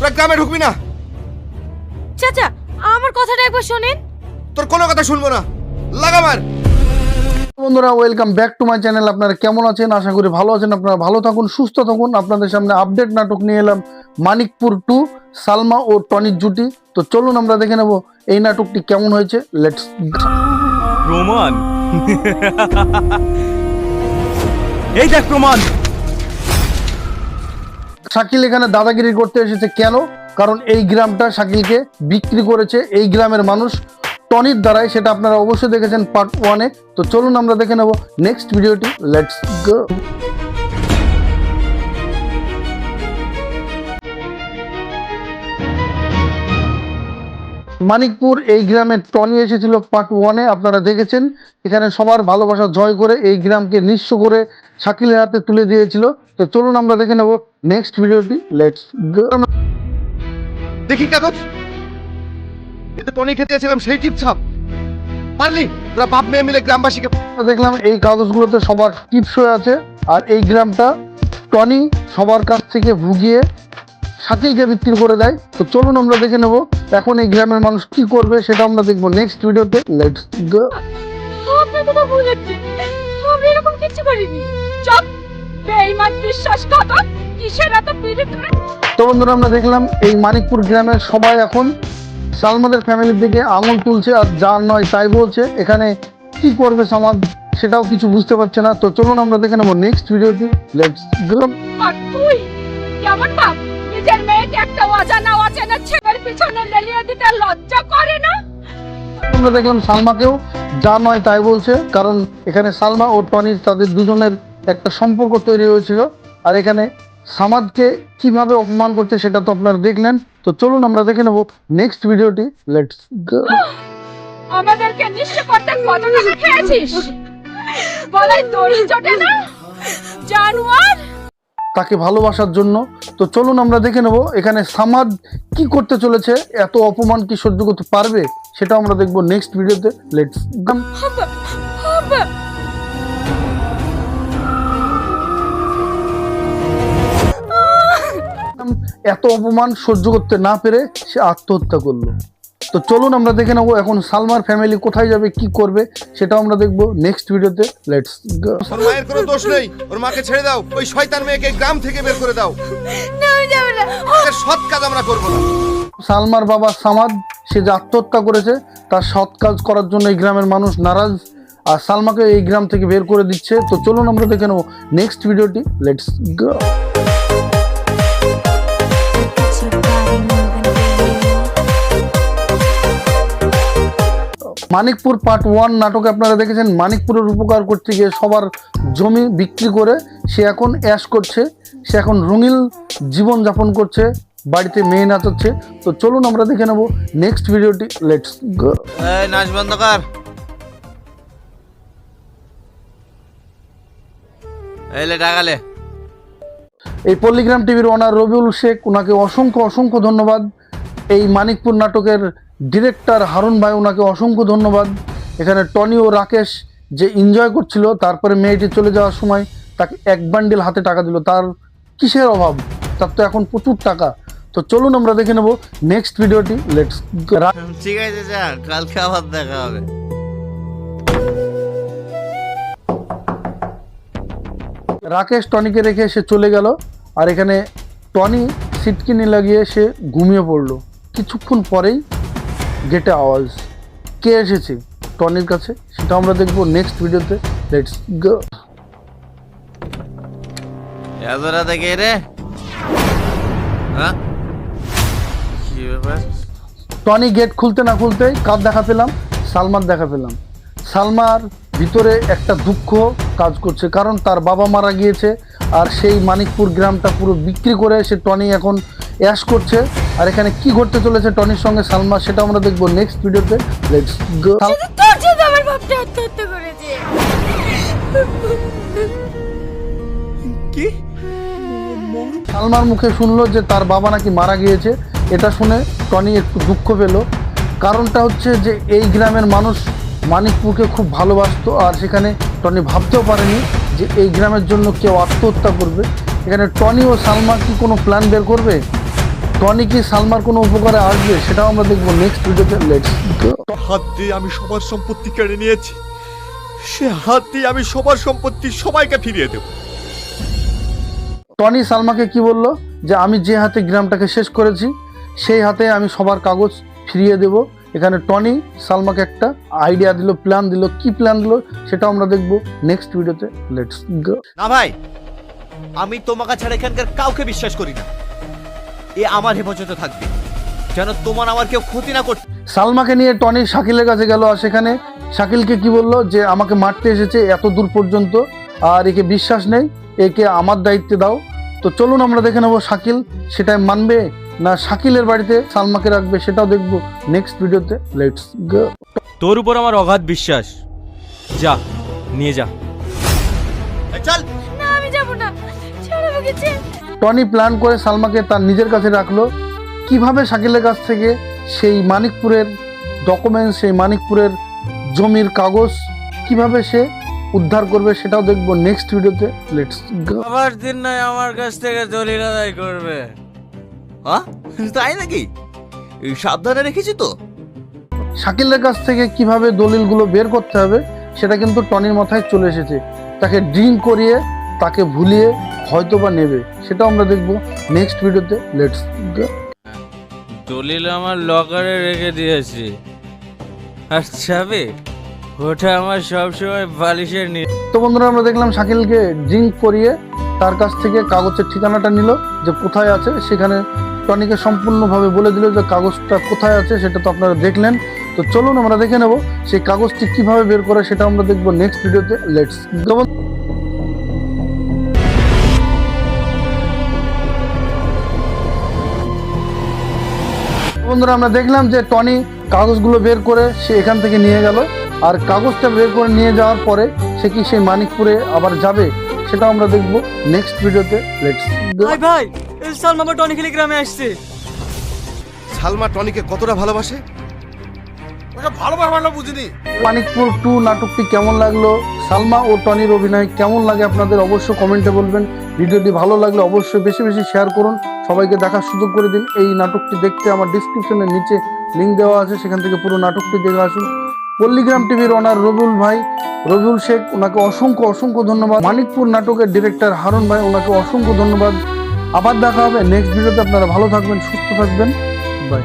তোরা গ্রামে ঢুকবি না। চাচা আমার কথাটা একবার শোনেন। তোর কোনো কথা শুনবো না, লাগা মার। বন্ধুরা welcome back to my channel. আপনারা কেমন আছেন? আশা করি ভালো আছেন। আপনারা ভালো থাকুন, সুস্থ থাকুন। আপনাদের সামনে আপডেট নাটক নিয়ে এলাম, মানিকপুর 2, সালমা ও টনির জুটি। তো চলুন আমরা দেখে নেব এই নাটকটি কেমন হয়েছে। লেটস প্রমাণ। এই দেখ প্রমাণ। শাকিল এখানে দাদাগিরি করতে এসেছে কেন? কারণ এই গ্রামটা শাকিলকে বিক্রি করেছে এই গ্রামের মানুষ টনির দ্বারাই। সেটা আপনারা অবশ্যই দেখেছেন পার্ট 1-এ। তো চলুন আমরা দেখে নেব নেক্সট ভিডিওটি। Let's go. মানিকপুর এই গ্রামে টনি এসেছিল পার্ট 1-এ, আপনারা দেখেছেন। এখানে সবার ভালোবাসা জয় করে এই গ্রামকে নিঃস্ব করে শাকিলের হাতে তুলে দিয়েছিল। তো চলুন আমরা দেখে নেব নেক্সট ভিডিওটি। Let's go. দেখি কাগজ, এতে টনি খেতে এসেছিলাম সেই টিপছাপ মারলি। তোরা বাপ মেয়ে মিলে গ্রামবাসীকে। দেখলাম এই কাগজগুলোতে সবার টিপস হয়ে আছে, আর এই গ্রামটা টনি সবার কাছ থেকে ভুগিয়ে শাকিলকে বিক্রি করে দেয়। তো চলুন আমরা দেখে নেব এখন এই গ্রামের মানুষ কি করবে, সেটা আমরা দেখবো নেক্সট ভিডিওতে। Let's go. আপনি তো ভুল হচ্ছে, আমি এরকম কিছু করিনি। চুপ, বেঈমান বিশ্বাসঘাতক, কিসের এত পীড়িত? তো বন্ধুরা আমরা দেখলাম এই মানিকপুর গ্রামের সবাই এখন সালমাদের ফ্যামিলির দিকে আঙুল তুলছে আর যা নয় তাই বলছে। এখানে কি করবে সমাজ সেটাও কিছু বুঝতে পারছে না। তো চলুন আমরা দেখে নেবো নেক্সট ভিডিওটি। Let's go. আর তুই কেমন বাপ, নিজের মেয়েকে একটা অজানা ছেলের পিছনে লেলিয়ে দিতে লজ্জা করে না? আমরা দেখলাম সালমাকেও যা নয় তাই বলছে, কারণ এখানে সালমা ও টনির তাদের দুজনের একটা সম্পর্ক তৈরি হয়েছিল। আর এখানে সামাদকে কিভাবে অপমান করছে সেটা তো আপনারা দেখলেন। তো চলুন আমরা দেখে নেব নেক্সট ভিডিওটি। Let's go. আমাদেরকে নিঃস্ব করতে কত টাকা খেয়েছিস? বলাই দড়ি জোটে না, জানোয়ার। তাকে ভালোবাসার জন্য। তো চলুন আমরা দেখে নেব এখানে সামাদ কি করতে চলেছে। এত অপমান কি সহ্য করতে পারবে সেটা আমরা দেখবো নেক্সট ভিডিওতে। Let's go. এত অপমান সহ্য করতে না পেরে সে আত্মহত্যা করলো। তো চলুন আমরা দেখে নেবো এখন সালমার ফ্যামিলি কোথায় যাবে, কি করবে সেটাও আমরা দেখবো নেক্সট ভিডিওতে। Let's go. ওর মায়ের কোনো দোষ নেই, ওর মাকে ছেড়ে দাও। ওই শয়তান মেয়েকে গ্রাম থেকে বের করে দাও। না, আমি যাবো না। ওদের সৎ কাজ আমরা করবো না। সালমার বাবা সামাদ সে যে আত্মহত্যা করেছে তার সৎ কাজ করার জন্য এই গ্রামের মানুষ নারাজ, আর সালমাকে এই গ্রাম থেকে বের করে দিচ্ছে। তো চলুন আমরা দেখে নেবো নেক্সট ভিডিওটি। Let's go. মানিকপুর পার্ট 1 নাটকে আপনারা দেখেছেন মানিকপুরের উপকার করতে গিয়ে সবার জমি বিক্রি করে সে এখন অ্যাশ করছে, সে এখন রঙিন জীবন যাপন করছে, বাড়িতে মেয়ে নাচাচ্ছে। তো চলুন আমরা দেখে নেব নেক্সট ভিডিওটি। Let's go. এই নাচ বন্ধ কর। এলে টাকালে। এই পল্লিগ্রাম টিভির ওনার রবিউল শেখ, ওনাকে অসংখ্য অসংখ্য ধন্যবাদ। এই মানিকপুর নাটকের ডিরেক্টর হারুন ভাই, ওনাকে অসংখ্য ধন্যবাদ। এখানে টনি ও রাকেশ যে এনজয় করছিল, তারপরে মেয়েটি চলে যাওয়ার সময় তাকে এক বান্ডিল হাতে টাকা দিল। তার কিসের অভাব? তার তো এখন প্রচুর টাকা। তো চলুন আমরা দেখে নেব নেক্সট ভিডিওটি। লেটস ঠিক আছে যা, কালকে আবার দেখা হবে। রাকেশ টনিকে রেখে সে চলে গেল, আর এখানে টনি সিটকিনি লাগিয়ে সে ঘুমিয়ে পড়লো। কিছুক্ষণ পরেই গেটে আওয়াজ, কে এসেছে টনির কাছে সেটা আমরা দেখবো নেক্সট ভিডিওতে। Let's go. এত রাতে কে রে? হ্যাঁ, কি ব্যাপার? টনি গেট খুলতে না খুলতেই কার দেখা পেলাম? সালমার দেখা পেলাম। সালমার ভিতরে একটা দুঃখ কাজ করছে, কারণ তার বাবা মারা গিয়েছে, আর সেই মানিকপুর গ্রামটা পুরো বিক্রি করে সে টনি এখন অ্যাশ করছে। আর এখানে কি ঘটতে চলেছে টনির সঙ্গে সালমা সেটা আমরা দেখবো নেক্সট ভিডিওতে। Let's go. তোর জন্য আমার বাপটা আত্মহত্যা করেছে। কি? সালমার মুখে শুনলো যে তার বাবা নাকি মারা গিয়েছে। এটা শুনে টনি একটু দুঃখ পেল। কারণটা হচ্ছে যে এই গ্রামের মানুষ মানিকপুরকে খুব ভালোবাসতো, আর সেখানে টনি ভাবতেও পারেনি যে এই গ্রামের জন্য কেউ আত্মহত্যা করবে। এখানে টনি ও সালমা কি কোনো প্ল্যান বের করবে? টনি কি সালমার কোনো উপকারে আসবে সেটাও আমরা দেখবো নেক্সট ভিডিওতে। Let's go. হাত দিয়ে আমি সবার সম্পত্তি কেড়ে নিয়েছি, সে হাত দিয়ে আমি সবার সম্পত্তি সবাইকে ফিরিয়ে দেব। টনি সালমাকে কি বলল যে আমি যে হাতে গ্রামটাকে শেষ করেছি সেই হাতে আমি সবার কাগজ ফিরিয়ে দেব। এখানে টনি সালমাকে একটা আইডিয়া দিল, প্ল্যান দিল। কি প্ল্যান দিল সেটাও আমরা দেখবো নেক্সট ভিডিওতে। Let's go. না ভাই, আমি তোমাকে ছাড়া এখানকার কাউকে বিশ্বাস করি না। এ আমার হেফাজতে থাকবে, যেন তোমার আমার কেউ ক্ষতি না করতে। সালমাকে নিয়ে টনি শাকিলের কাছে গেল, আর সেখানে শাকিলকে কি বলল যে আমাকে মারতে এসেছে এত দূর পর্যন্ত, আর একে বিশ্বাস নেই, একে আমার দায়িত্বে দাও। তো চলুন আমরা দেখে নেবো শাকিল সেটাই মানবে না শাকিলের বাড়িতে সালমাকে রাখবে, সেটাও দেখবো নেক্সট ভিডিওতে। Let's go. তোর উপর আমার অগাধ বিশ্বাস, যা নিয়ে যা। এই চল। না আমি যাব না, ছেড়ে আমাকে ছেড়ে। টনি প্ল্যান করে সালমাকে তার নিজের কাছে রাখলো। কিভাবে শাকিলের কাছ থেকে সেই মানিকপুরের ডকুমেন্টস, সেই মানিকপুরের জমির কাগজ কিভাবে সে উদ্ধার করবে সেটাও দেখবো নেক্সট ভিডিওতে। Let's go. আবার দিন নয় আমার কাছ থেকে দলিল আদায় করবে। হ্যাঁ তাই নাকি? সাবধানে রেখেছি তো। শাকিলের কাছ থেকে কিভাবে দলিলগুলো বের করতে হবে সেটা কিন্তু টনির মাথায় চলে এসেছে। তাকে ড্রিঙ্ক করিয়ে, তাকে ভুলিয়ে হয়তো বা নেবে, সেটাও আমরা দেখবো নেক্সট ভিডিওতে। Let's go. দলিল আমার লকারে রেখে দিয়েছি, আর চাবি ওটা আমার সবসময় বালিশের নিচে। তো বন্ধুরা আমরা দেখলাম শাকিলকে ড্রিঙ্ক করিয়ে তার কাছ থেকে কাগজের ঠিকানাটা নিল যে কোথায় আছে। সেখানে টনিকে সম্পূর্ণভাবে বলে দিল যে কাগজটা কোথায় আছে, সেটা তো আপনারা দেখলেন। তো চলুন আমরা দেখে নেব সেই কাগজটি কিভাবে বের করে, সেটা আমরা দেখবো নেক্সট ভিডিওতে। Let's go. বন্ধুরা আমরা দেখলাম যে টনি কাগজগুলো বের করে সে এখান থেকে নিয়ে গেল, আর কাগজটা বের করে নিয়ে যাওয়ার পরে সে কি সেই মানিকপুরে আবার যাবে সেটাও আমরা দেখবো নেক্সট ভিডিওতে। Let's go. ভাই ভাই, সালমা আমার টনি খেলে গ্রামে আসছে। সালমা টনিকে কতটা ভালোবাসে ওকে ভালোবাসা না বুঝিনি। মানিকপুর 2 নাটকটি কেমন লাগলো, সালমা ও টনির অভিনয় কেমন লাগে আপনাদের অবশ্যই কমেন্টে বলবেন। ভিডিওটি ভালো লাগলে অবশ্যই বেশি বেশি শেয়ার করুন, সবাইকে দেখার সুযোগ করে দিন। এই নাটকটি দেখতে আমার ডিসক্রিপশনের নিচে লিঙ্ক দেওয়া আছে, সেখান থেকে পুরো নাটকটি দেখে আসুন। পল্লিগ্রাম টিভির ওনার রবিউল ভাই, রবিউল শেখ, ওনাকে অসংখ্য অসংখ্য ধন্যবাদ। মানিকপুর নাটকের ডিরেক্টর হারুন ভাই, ওনাকে অসংখ্য ধন্যবাদ। আবার দেখা হবে নেক্সট ভিডিওতে। আপনারা ভালো থাকবেন, সুস্থ থাকবেন, বাই।